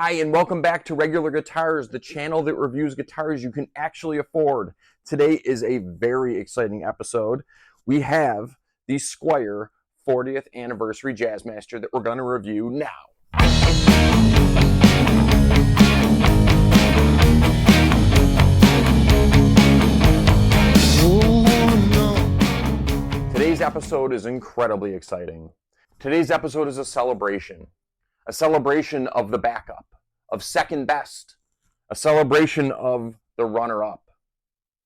Hi, and welcome back to Regular Guitars, the channel that reviews guitars you can actually afford. Today is a very exciting episode. We have the Squire 40th Anniversary Jazzmaster that we're going to review now. Today's episode is incredibly exciting. Today's episode is a celebration of the backup, of second best, a celebration of the runner-up,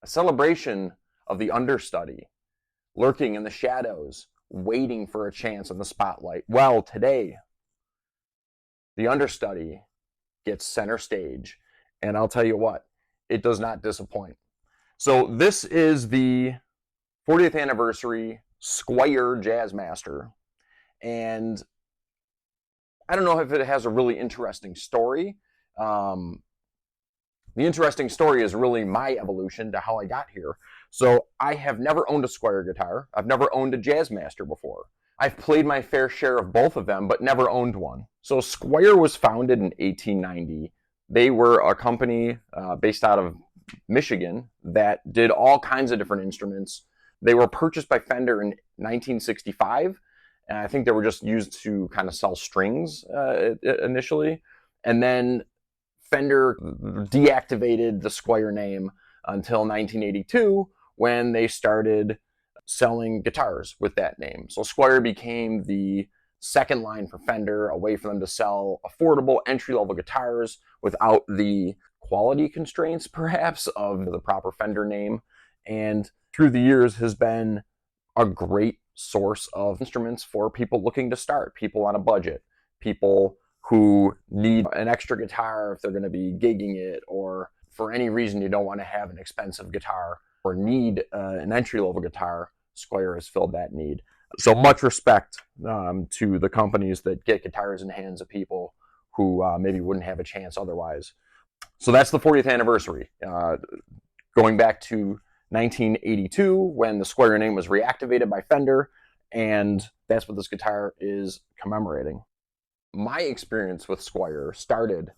a celebration of the understudy, lurking in the shadows, waiting for a chance in the spotlight. Well, today, the understudy gets center stage, and I'll tell you what, it does not disappoint. So this is the 40th anniversary Squire Jazzmaster, and I don't know if it has a really interesting story. The interesting story is really my evolution to how I got here. So I have never owned a Squire guitar. I've never owned a Jazzmaster before. I've played my fair share of both of them, but never owned one. So Squire was founded in 1890. They were a company based out of Michigan that did all kinds of different instruments. They were purchased by Fender in 1965. And I think they were just used to kind of sell strings initially. And then Fender deactivated the Squire name until 1982 when they started selling guitars with that name. So Squire became the second line for Fender, a way for them to sell affordable entry-level guitars without the quality constraints, perhaps, of the proper Fender name. And through the years has been a great source of instruments for people looking to start, people on a budget, people who need an extra guitar if they're going to be gigging it, or for any reason you don't want to have an expensive guitar or need an entry-level guitar. Squire has filled that need. So much respect to the companies that get guitars in the hands of people who maybe wouldn't have a chance otherwise. So that's the 40th anniversary. Going back to 1982 when the Squire name was reactivated by Fender, and that's what this guitar is commemorating. My experience with Squire started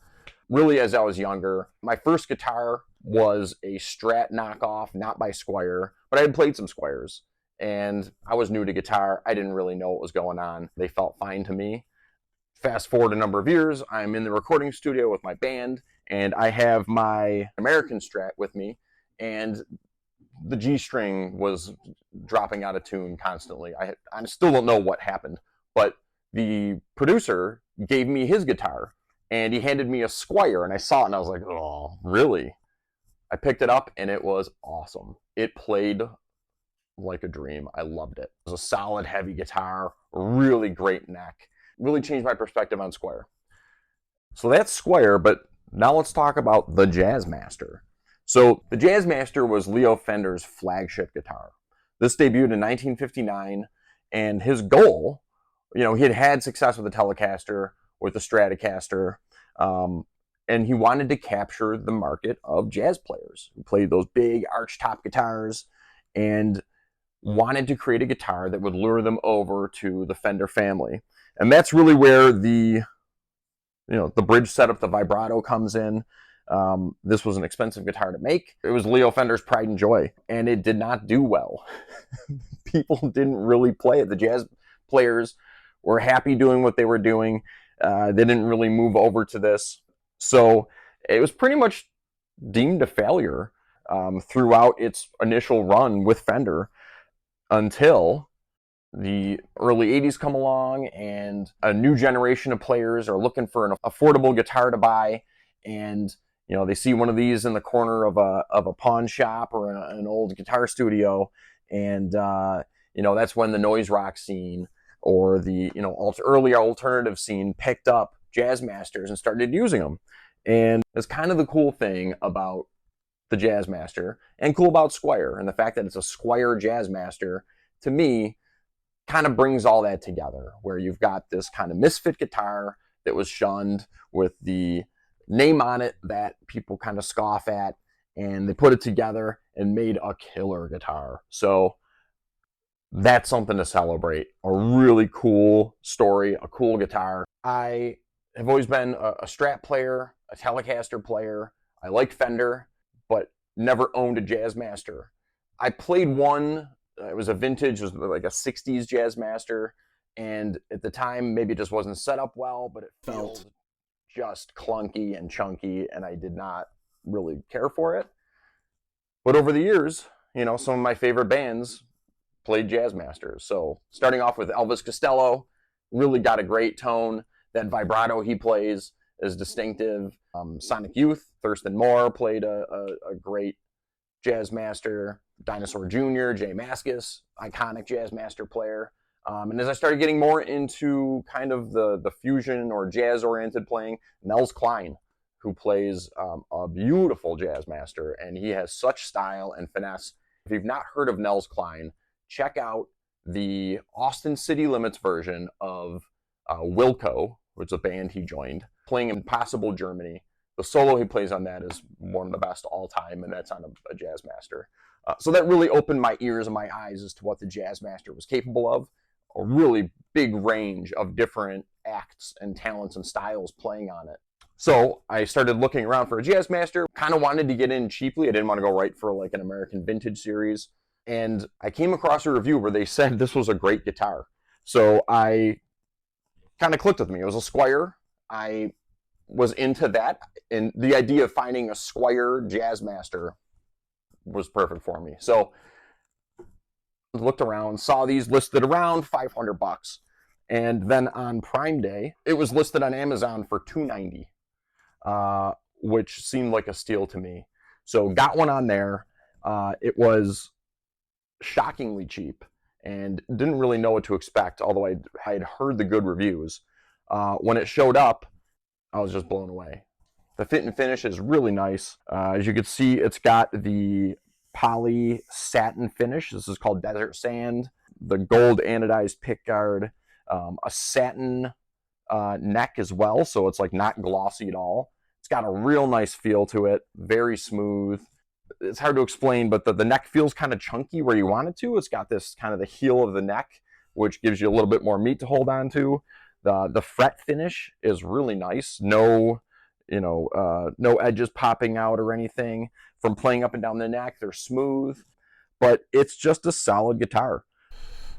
really as I was younger. My first guitar was a Strat knockoff, not by Squire, but I had played some Squires, and I was new to guitar. I didn't really know what was going on. They felt fine to me. Fast forward a number of years, I'm in the recording studio with my band, and I have my American Strat with me, and the G string was dropping out of tune constantly. I still don't know what happened, but the producer gave me his guitar and he handed me a Squire, and I saw it and I was like, oh, really? I picked it up and it was awesome. It played like a dream. I loved it. It was a solid, heavy guitar, really great neck. Really changed my perspective on Squire. So that's Squire, but now let's talk about the Jazzmaster. So the Jazzmaster was Leo Fender's flagship guitar. This debuted in 1959, and his goal, he had had success with the Telecaster, with the Stratocaster, and he wanted to capture the market of jazz players who played those big arch-top guitars and wanted to create a guitar that would lure them over to the Fender family. And that's really where the bridge setup, the vibrato comes in. This was an expensive guitar to make. It was Leo Fender's pride and joy, and it did not do well. People didn't really play it. The jazz players were happy doing what they were doing. They didn't really move over to this. So it was pretty much deemed a failure throughout its initial run with Fender until the early 80s come along and a new generation of players are looking for an affordable guitar to buy, and they see one of these in the corner of a pawn shop or an old guitar studio, and that's when the noise rock scene or the early alternative scene picked up Jazzmasters and started using them. And it's kind of the cool thing about the Jazzmaster and cool about Squire, and the fact that it's a Squire Jazzmaster, to me, kind of brings all that together, where you've got this kind of misfit guitar that was shunned with the name on it that people kind of scoff at, and they put it together and made a killer guitar. So that's something to celebrate. A really cool story, a cool guitar. I have always been a Strat player, a Telecaster player. I like Fender, but never owned a Jazzmaster. I played one. It was a vintage, it was like a 60s Jazzmaster. And at the time, maybe it just wasn't set up well, but it felt just clunky and chunky, and I did not really care for it. But over the years, you know, some of my favorite bands played Jazzmasters. So starting off with Elvis Costello, really got a great tone. That vibrato he plays is distinctive. Sonic Youth, Thurston Moore played a great Jazzmaster. Dinosaur Jr., Jay Mascis, iconic Jazzmaster player. And as I started getting more into kind of the fusion or jazz-oriented playing, Nels Cline, who plays a beautiful Jazzmaster, and he has such style and finesse. If you've not heard of Nels Cline, check out the Austin City Limits version of Wilco, which is a band he joined, playing in Possible Germany. The solo he plays on that is one of the best all time, and that's on a Jazzmaster. So that really opened my ears and my eyes as to what the Jazzmaster was capable of. A really big range of different acts and talents and styles playing on it. So I started looking around for a Jazzmaster, kind of wanted to get in cheaply. I didn't want to go right for like an American vintage series. And I came across a review where they said this was a great guitar. So I kind of clicked with me. It was a Squire. I was into that. And the idea of finding a Squire Jazzmaster was perfect for me. So looked around, saw these listed around $500. And then on Prime Day, it was listed on Amazon for $290, which seemed like a steal to me. So got one on there. It was shockingly cheap and didn't really know what to expect, although I had heard the good reviews. When it showed up, I was just blown away. The fit and finish is really nice. As you can see, it's got the poly satin finish. This is called Desert Sand. The gold anodized pickguard, a satin neck as well, so it's like not glossy at all. It's got a real nice feel to it, very smooth. It's hard to explain, but the neck feels kind of chunky where you want it to. It's got this kind of the heel of the neck, which gives you a little bit more meat to hold on to. The fret finish is really nice. No edges popping out or anything from playing up and down the neck. They're smooth, but it's just a solid guitar.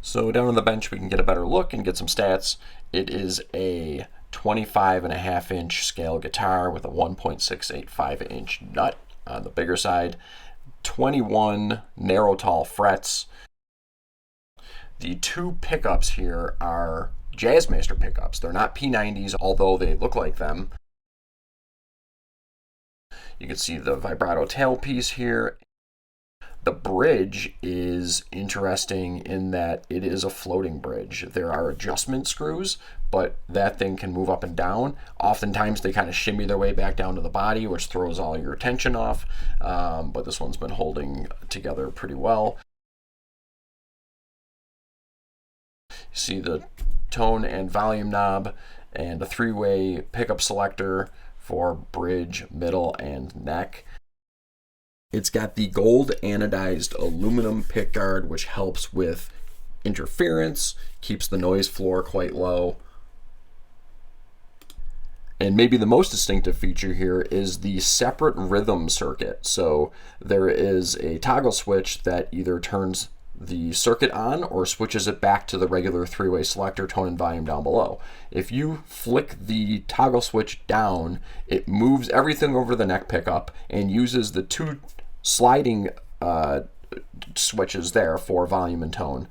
So down on the bench, we can get a better look and get some stats. It is a 25.5-inch scale guitar with a 1.685-inch nut on the bigger side, 21 narrow tall frets. The two pickups here are Jazzmaster pickups. They're not P90s, although they look like them. You can see the vibrato tailpiece here. The bridge is interesting in that it is a floating bridge. There are adjustment screws, but that thing can move up and down. Oftentimes they kind of shimmy their way back down to the body, which throws all your attention off, but this one's been holding together pretty well. You see the tone and volume knob and a three-way pickup selector for bridge, middle, and neck. It's got the gold anodized aluminum pickguard, which helps with interference, keeps the noise floor quite low. And maybe the most distinctive feature here is the separate rhythm circuit. So there is a toggle switch that either turns the circuit on or switches it back to the regular three-way selector, tone and volume down below. If you flick the toggle switch down, it moves everything over the neck pickup and uses the two sliding switches there for volume and tone.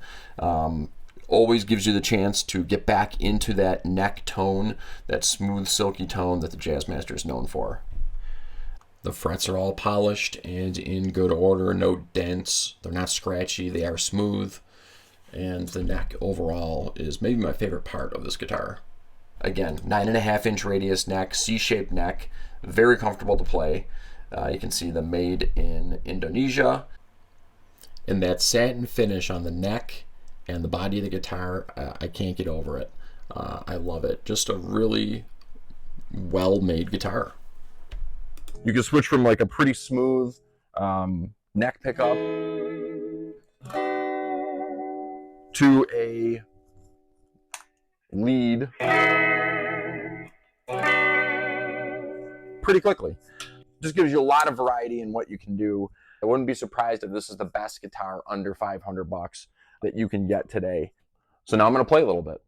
Always gives you the chance to get back into that neck tone, that smooth, silky tone that the Jazzmaster is known for. The frets are all polished and in good order, no dents. They're not scratchy, they are smooth. And the neck overall is maybe my favorite part of this guitar. Again, 9.5-inch radius neck, C-shaped neck, very comfortable to play. You can see the made in Indonesia. And that satin finish on the neck and the body of the guitar, I can't get over it. I love it. Just a really well-made guitar. You can switch from like a pretty smooth neck pickup to a lead pretty quickly. Just gives you a lot of variety in what you can do. I wouldn't be surprised if this is the best guitar under $500 that you can get today. So now I'm going to play a little bit.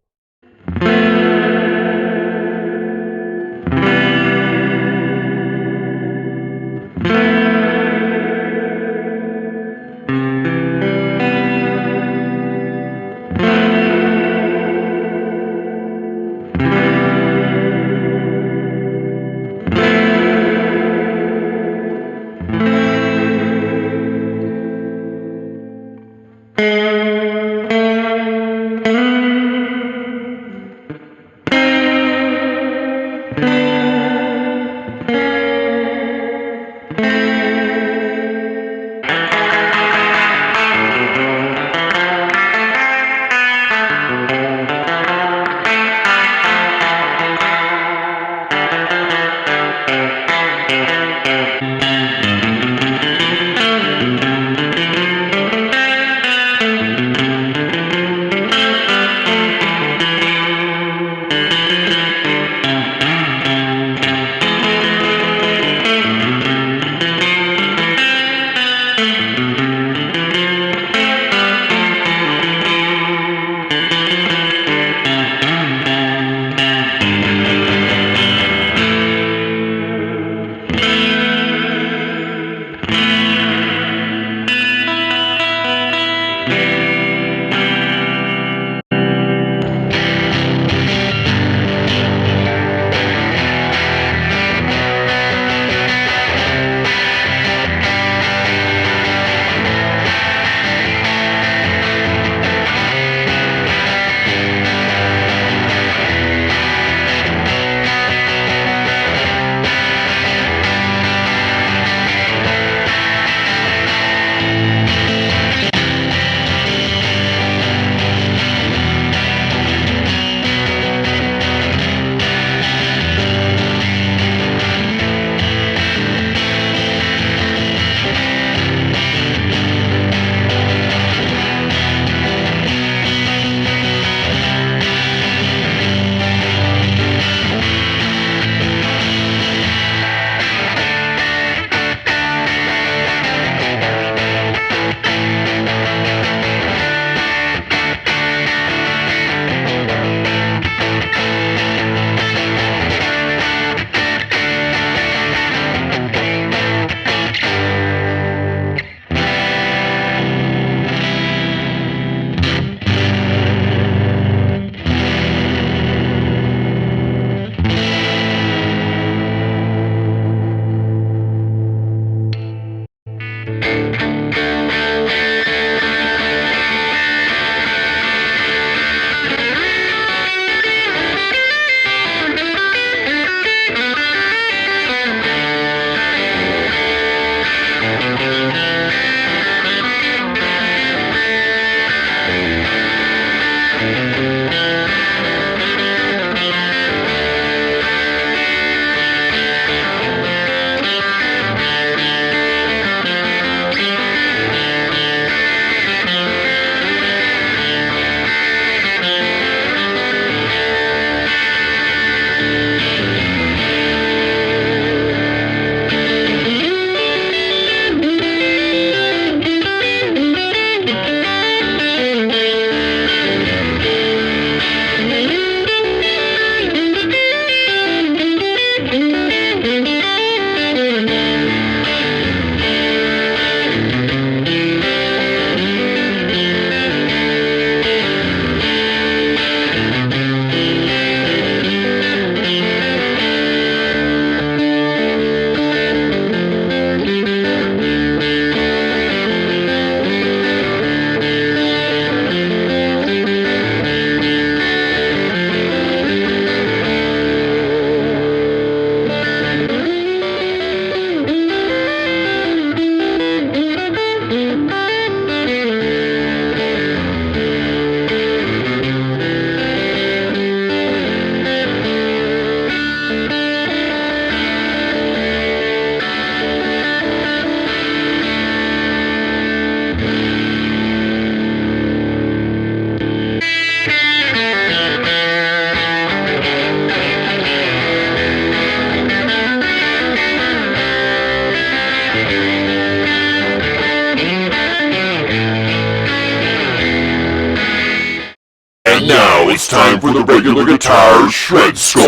And now it's time for the regular guitar shred score.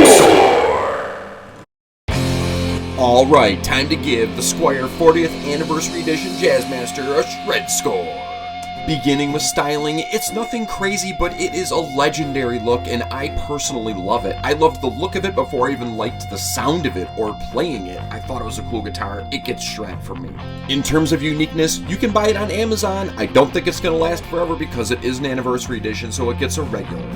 Alright, time to give the Squire 40th Anniversary Edition Jazzmaster a shred score. Beginning with styling, it's nothing crazy, but it is a legendary look, and I personally love it. I loved the look of it before I even liked the sound of it or playing it. I thought it was a cool guitar. It gets shred for me. In terms of uniqueness, you can buy it on Amazon. I don't think it's going to last forever because it is an Anniversary Edition, so it gets a regular.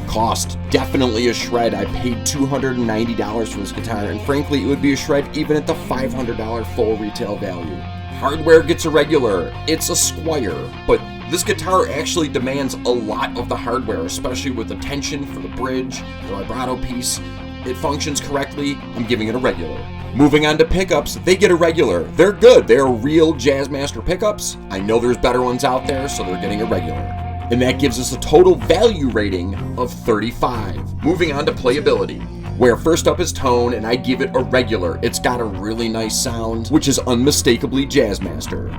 Cost, definitely a shred. I paid $290 for this guitar, and frankly, it would be a shred even at the $500 full retail value. Hardware gets a regular. It's a Squire, but this guitar actually demands a lot of the hardware, especially with the tension for the bridge, the vibrato piece. It functions correctly. I'm giving it a regular. Moving on to pickups, they get a regular. They're good. They're real Jazzmaster pickups. I know there's better ones out there, so they're getting a regular. And that gives us a total value rating of 35. Moving on to playability, where first up is tone, and I give it a regular. It's got a really nice sound, which is unmistakably Jazzmaster.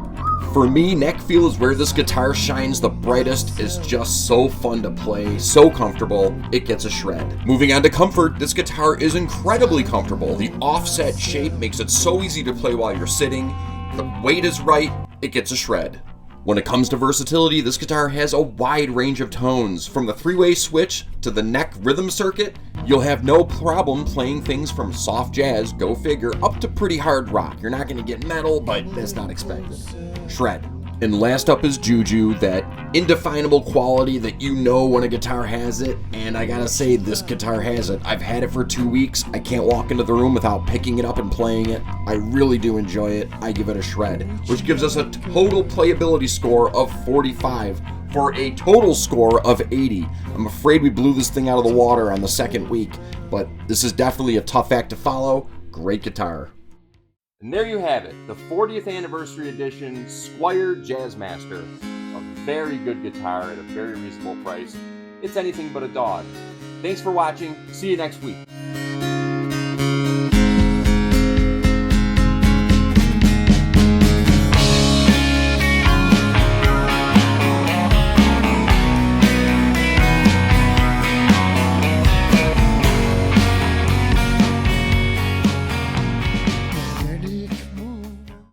For me, neck feel is where this guitar shines the brightest. It's just so fun to play, so comfortable, it gets a shred. Moving on to comfort, this guitar is incredibly comfortable. The offset shape makes it so easy to play while you're sitting. The weight is right, it gets a shred. When it comes to versatility, this guitar has a wide range of tones. From the three-way switch to the neck rhythm circuit, you'll have no problem playing things from soft jazz, go figure, up to pretty hard rock. You're not going to get metal, but that's not expected. Shred. And last up is Juju, that indefinable quality that you know when a guitar has it, and I gotta say, this guitar has it. I've had it for 2 weeks. I can't walk into the room without picking it up and playing it. I really do enjoy it. I give it a shred, which gives us a total playability score of 45 for a total score of 80. I'm afraid we blew this thing out of the water on the second week, but this is definitely a tough act to follow. Great guitar. And there you have it, the 40th Anniversary Edition Squire Jazzmaster. A very good guitar at a very reasonable price. It's anything but a dog. Thanks for watching. See you next week.